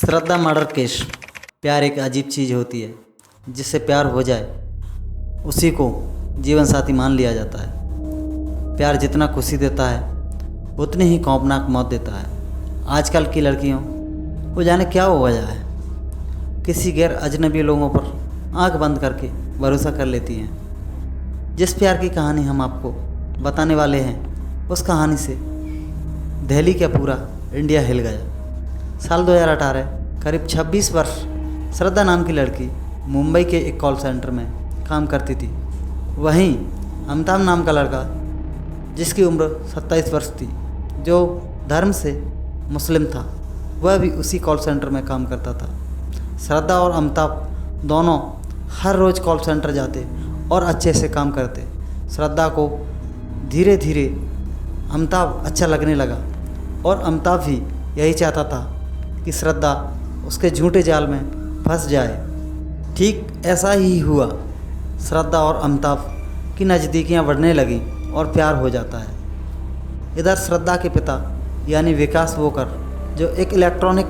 श्रद्धा murder case. प्यार एक अजीब चीज़ होती है, जिससे प्यार हो जाए उसी को जीवन साथी मान लिया जाता है। प्यार जितना खुशी देता है उतनी ही खौफनाक मौत देता है। आजकल की लड़कियों को जाने क्या हो गया है, किसी गैर अजनबी लोगों पर आंख बंद करके भरोसा कर लेती हैं। जिस प्यार की कहानी हम आपको बताने वाले हैं, उस कहानी से दिल्ली क्या पूरा इंडिया हिल गया। साल 2018 करीब 26 वर्ष श्रद्धा नाम की लड़की मुंबई के एक कॉल सेंटर में काम करती थी। वहीं अमिताभ नाम का लड़का, जिसकी उम्र 27 वर्ष थी, जो धर्म से मुस्लिम था, वह भी उसी कॉल सेंटर में काम करता था। श्रद्धा और अमिताभ दोनों हर रोज़ कॉल सेंटर जाते और अच्छे से काम करते। श्रद्धा को धीरे धीरे अमिताभ अच्छा लगने लगा और अमिताभ भी यही चाहता था कि श्रद्धा उसके झूठे जाल में फंस जाए। ठीक ऐसा ही हुआ। श्रद्धा और अमिताभ की नज़दीकियाँ बढ़ने लगी और प्यार हो जाता है। इधर श्रद्धा के पिता यानी विकास वोकर, जो एक इलेक्ट्रॉनिक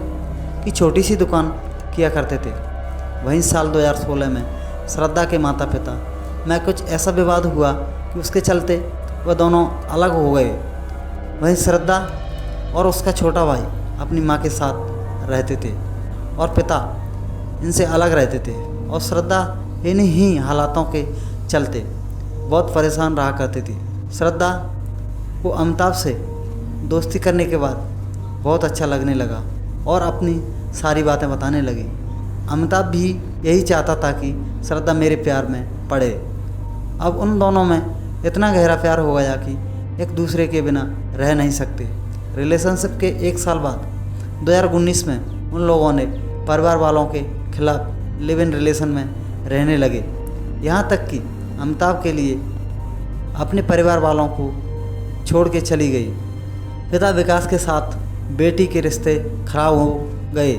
की छोटी सी दुकान किया करते थे, वहीं साल 2016 में श्रद्धा के माता पिता में कुछ ऐसा विवाद हुआ कि उसके चलते वह दोनों अलग हो गए। वहीं श्रद्धा और उसका छोटा भाई अपनी माँ के साथ रहते थे और पिता इनसे अलग रहते थे, और श्रद्धा इन्हीं ही हालातों के चलते बहुत परेशान रहा करती थी। श्रद्धा को अमिताभ से दोस्ती करने के बाद बहुत अच्छा लगने लगा और अपनी सारी बातें बताने लगी। अमिताभ भी यही चाहता था कि श्रद्धा मेरे प्यार में पड़े। अब उन दोनों में इतना गहरा प्यार हो गया कि एक दूसरे के बिना रह नहीं सकते। रिलेशनशिप के एक साल बाद 2019 में उन लोगों ने परिवार वालों के खिलाफ लिव इन रिलेशन में रहने लगे। यहाँ तक कि अमिताभ के लिए अपने परिवार वालों को छोड़ के चली गई। पिता विकास के साथ बेटी के रिश्ते खराब हो गए।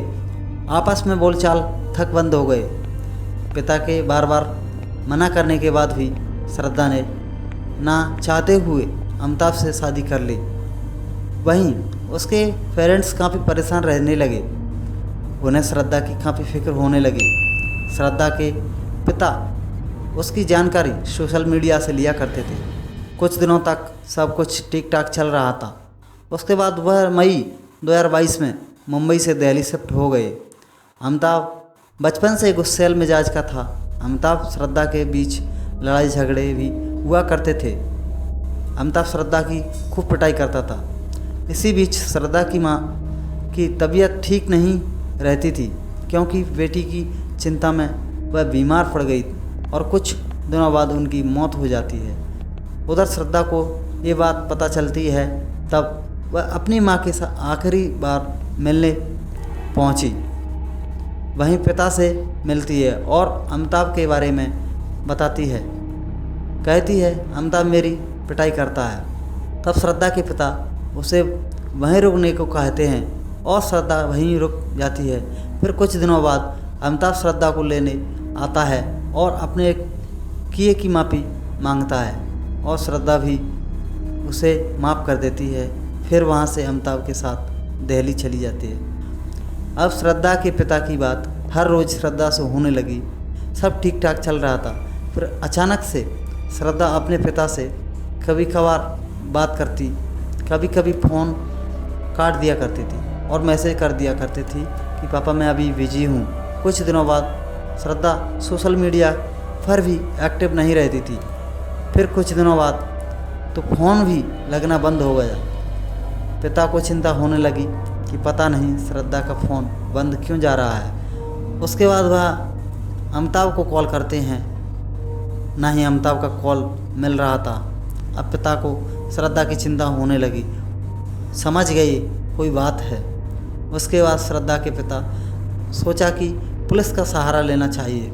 आपस में बोलचाल थक बंद हो गए। पिता के बार बार मना करने के बाद भी श्रद्धा ने ना चाहते हुए अमिताभ से शादी कर ली। वहीं उसके पेरेंट्स काफ़ी परेशान रहने लगे। उन्हें श्रद्धा की काफ़ी फिक्र होने लगी। श्रद्धा के पिता उसकी जानकारी सोशल मीडिया से लिया करते थे। कुछ दिनों तक सब कुछ ठीक ठाक चल रहा था। उसके बाद वह मई 2022 में मुंबई से दिल्ली शिफ्ट हो गए। अमिताभ बचपन से गुस्सैल मिजाज का था। अमिताभ श्रद्धा के बीच लड़ाई झगड़े भी हुआ करते थे। अमिताभ श्रद्धा की खूब पिटाई करता था। इसी बीच श्रद्धा की माँ की तबीयत ठीक नहीं रहती थी, क्योंकि बेटी की चिंता में वह बीमार पड़ गई और कुछ दिनों बाद उनकी मौत हो जाती है। उधर श्रद्धा को ये बात पता चलती है, तब वह अपनी माँ के साथ आखिरी बार मिलने पहुँची। वहीं पिता से मिलती है और अमिताभ के बारे में बताती है। कहती है अमिताभ मेरी पिटाई करता है। तब श्रद्धा के पिता उसे वहीं रुकने को कहते हैं और श्रद्धा वहीं रुक जाती है। फिर कुछ दिनों बाद अमिताभ श्रद्धा को लेने आता है और अपने किए की माफ़ी मांगता है और श्रद्धा भी उसे माफ़ कर देती है। फिर वहाँ से अमिताभ के साथ दिल्ली चली जाती है। अब श्रद्धा के पिता की बात हर रोज़ श्रद्धा से होने लगी। सब ठीक ठाक चल रहा था। फिर अचानक से श्रद्धा अपने पिता से कभी कभार बात करती, कभी कभी फ़ोन काट दिया करती थी और मैसेज कर दिया करती थी कि पापा मैं अभी बिजी हूँ। कुछ दिनों बाद श्रद्धा सोशल मीडिया पर भी एक्टिव नहीं रहती थी। फिर कुछ दिनों बाद तो फ़ोन भी लगना बंद हो गया। पिता को चिंता होने लगी कि पता नहीं श्रद्धा का फ़ोन बंद क्यों जा रहा है। उसके बाद वह अमिताभ को कॉल करते हैं, ना ही अमिताभ का कॉल मिल रहा था। अब पिता को श्रद्धा की चिंता होने लगी। समझ गई कोई बात है। उसके बाद श्रद्धा के पिता सोचा कि पुलिस का सहारा लेना चाहिए।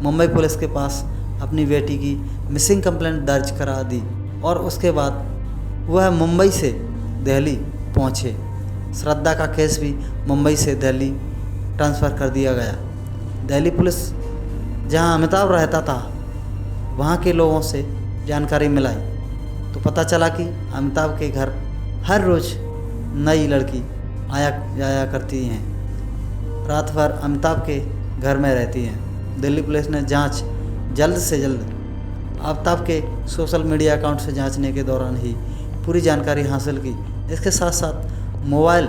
मुंबई पुलिस के पास अपनी बेटी की मिसिंग कंप्लेंट दर्ज करा दी और उसके बाद वह मुंबई से दिल्ली पहुँचे। श्रद्धा का केस भी मुंबई से दिल्ली ट्रांसफ़र कर दिया गया। दिल्ली पुलिस जहां अमिताभ रहता था, वहां के लोगों से जानकारी मिलाई तो पता चला कि अमिताभ के घर हर रोज़ नई लड़की आया जाया करती हैं। रात भर अमिताभ के घर में रहती हैं। दिल्ली पुलिस ने जांच जल्द से जल्द अमिताभ के सोशल मीडिया अकाउंट से जांचने के दौरान ही पूरी जानकारी हासिल की। इसके साथ साथ मोबाइल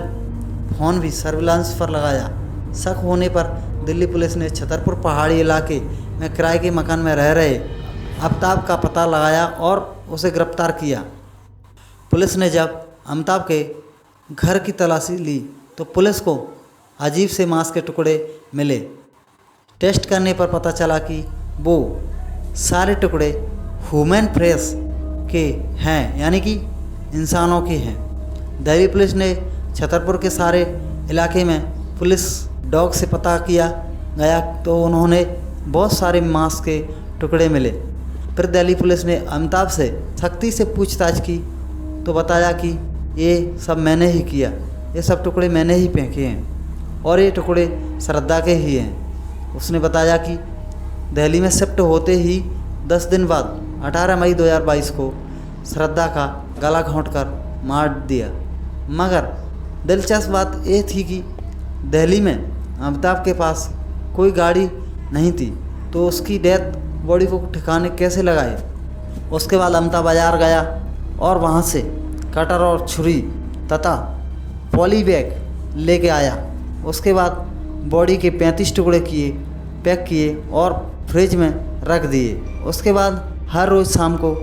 फ़ोन भी सर्विलांस पर लगाया। शक होने पर दिल्ली पुलिस ने छतरपुर पहाड़ी इलाके में किराए के मकान में रह रहे अमिताभ का पता लगाया और उसे गिरफ्तार किया। पुलिस ने जब अमिताभ के घर की तलाशी ली तो पुलिस को अजीब से मांस के टुकड़े मिले। टेस्ट करने पर पता चला कि वो सारे टुकड़े ह्यूमन फ्लेश के हैं, यानी कि इंसानों के हैं। दिल्ली पुलिस ने छतरपुर के सारे इलाके में पुलिस डॉग से पता किया गया तो उन्होंने बहुत सारे मांस के टुकड़े मिले। फिर दिल्ली पुलिस ने अमिताभ से सख्ती से पूछताछ की तो बताया कि ये सब मैंने ही किया, ये सब टुकड़े मैंने ही फेंके हैं और ये टुकड़े श्रद्धा के ही हैं। उसने बताया कि दिल्ली में शिफ्ट होते ही 10 दिन बाद 18 मई 2022 को श्रद्धा का गला घोंटकर मार दिया। मगर दिलचस्प बात ये थी कि दिल्ली में अमिताभ के पास कोई गाड़ी नहीं थी, तो उसकी डेथ बॉडी को ठिकाने कैसे लगाए। उसके बाद अमिताभ बाजार गया और वहाँ से कटर और छुरी तथा पॉली बैग लेके आया। उसके बाद बॉडी के 35 टुकड़े पैक किए और फ्रिज में रख दिए। उसके बाद हर रोज़ शाम को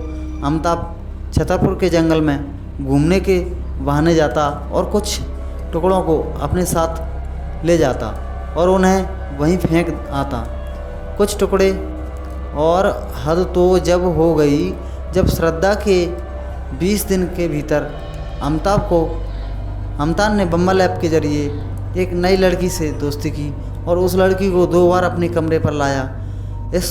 अमिताभ छतरपुर के जंगल में घूमने के बहाने जाता और कुछ टुकड़ों को अपने साथ ले जाता और उन्हें वहीं फेंक आता। कुछ टुकड़े और हद तो जब हो गई जब श्रद्धा के 20 दिन के भीतर अमिताभ ने बम्बल ऐप के ज़रिए एक नई लड़की से दोस्ती की और उस लड़की को 2 बार अपने कमरे पर लाया। इस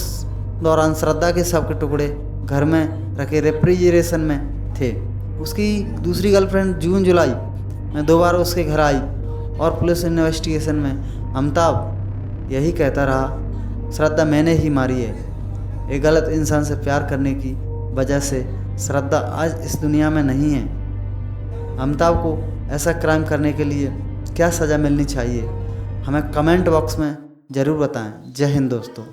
दौरान श्रद्धा के शव के टुकड़े घर में रखे रेफ्रिजरेशन में थे। उसकी दूसरी गर्लफ्रेंड जून जुलाई में 2 बार उसके घर आई और पुलिस इन्वेस्टिगेशन में अमिताभ यही कहता रहा, श्रद्धा मैंने ही मारी है। एक गलत इंसान से प्यार करने की वजह से श्रद्धा आज इस दुनिया में नहीं है। अमिताभ को ऐसा क्राइम करने के लिए क्या सज़ा मिलनी चाहिए, हमें कमेंट बॉक्स में ज़रूर बताएं। जय हिंद दोस्तों।